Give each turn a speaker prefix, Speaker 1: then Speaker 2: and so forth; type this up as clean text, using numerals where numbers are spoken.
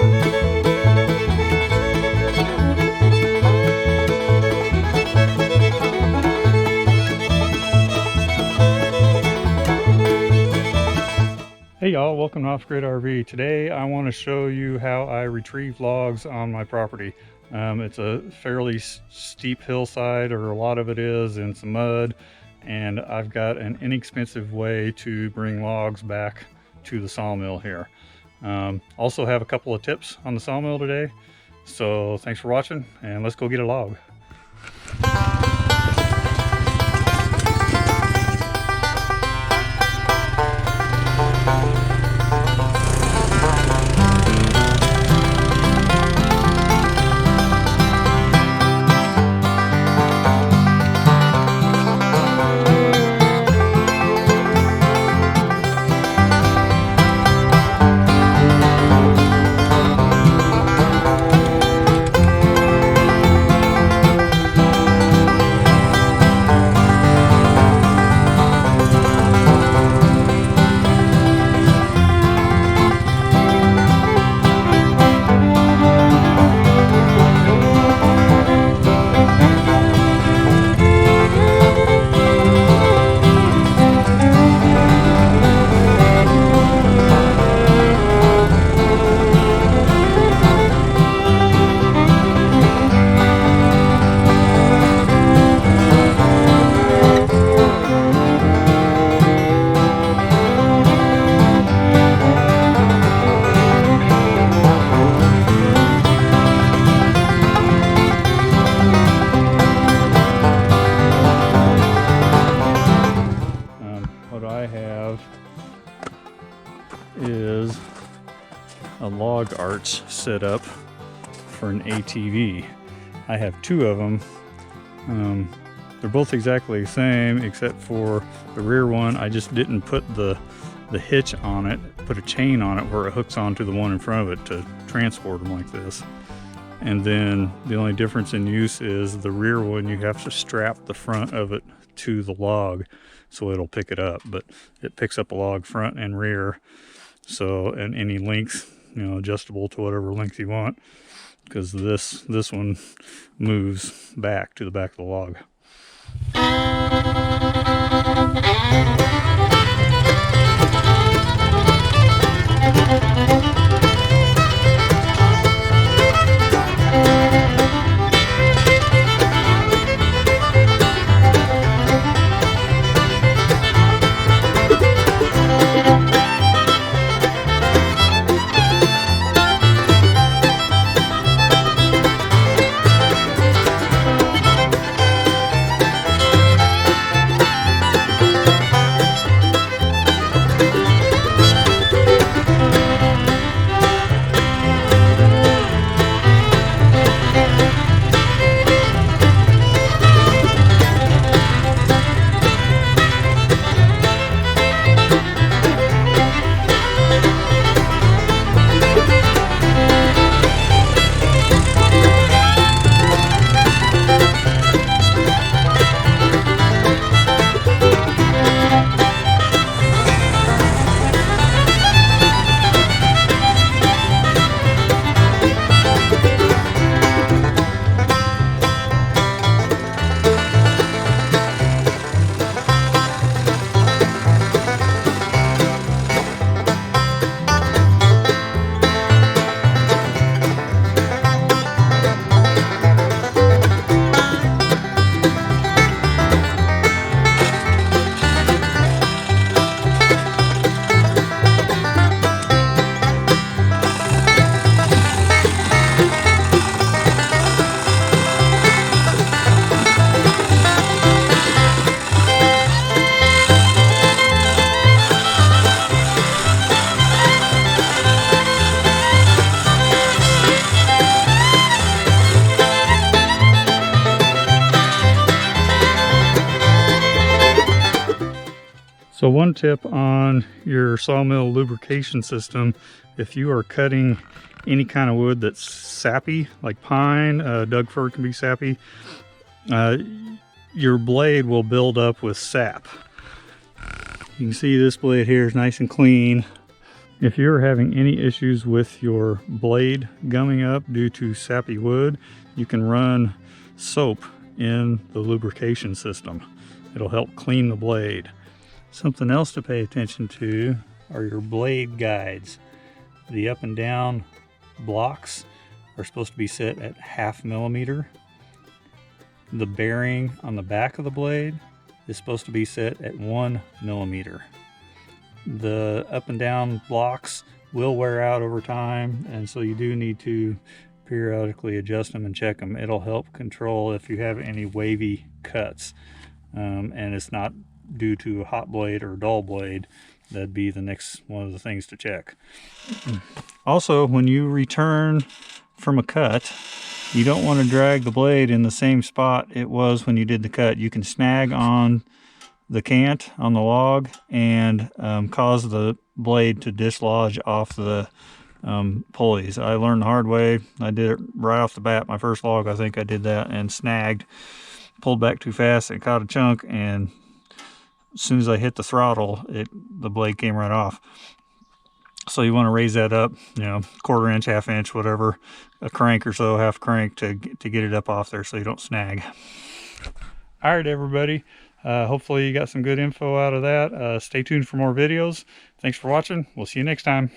Speaker 1: Hey y'all, welcome to Off Grid RV. Today I want to show you how I retrieve logs on my property. It's a fairly steep hillside, or a lot of it is, in some mud, and I've got an inexpensive way to bring logs back to the sawmill here. Also have a couple of tips on the sawmill today. So thanks for watching, and let's go get a log. What I have is a log arch set up for an ATV. I have two of them. They're both exactly the same, except for the rear one I just didn't put the hitch on it, put a chain on it where it hooks onto the one in front of it to transport them like this. And then the only difference in use is the rear one, you have to strap the front of it to the log so it'll pick it up, but it picks up a log front and rear. So, and any length, adjustable to whatever length you want, because this one moves back to the back of the log. So one tip on your sawmill lubrication system, if you are cutting any kind of wood that's sappy, like pine, Doug fir can be sappy, your blade will build up with sap. You can see this blade here is nice and clean, If you're having any issues with your blade gumming up due to sappy wood, you can run soap in the lubrication system. It'll help clean the blade. Something else to pay attention to are your blade guides. The up and down blocks are supposed to be set at 0.5 millimeter. The bearing on the back of the blade is supposed to be set at 1 millimeter. The up and down blocks will wear out over time, and so you do need to periodically adjust them and check them. It'll help control if you have any wavy cuts, and it's not due to a hot blade or a dull blade. That'd be the next one of the things to check. Also, when you return from a cut, you don't want to drag the blade in the same spot it was when you did the cut. You can snag on the cant on the log and cause the blade to dislodge off the pulleys. I learned the hard way. I did it right off the bat. My first log, I think I did that, and snagged, pulled back too fast and caught a chunk, and as soon as I hit the throttle, the blade came right off. So you want to raise that up, 1/4 inch, 1/2 inch, whatever, a crank or so, half crank to get it up off there so you don't snag. All right, everybody. Hopefully you got some good info out of that. Stay tuned for more videos. Thanks for watching. We'll see you next time.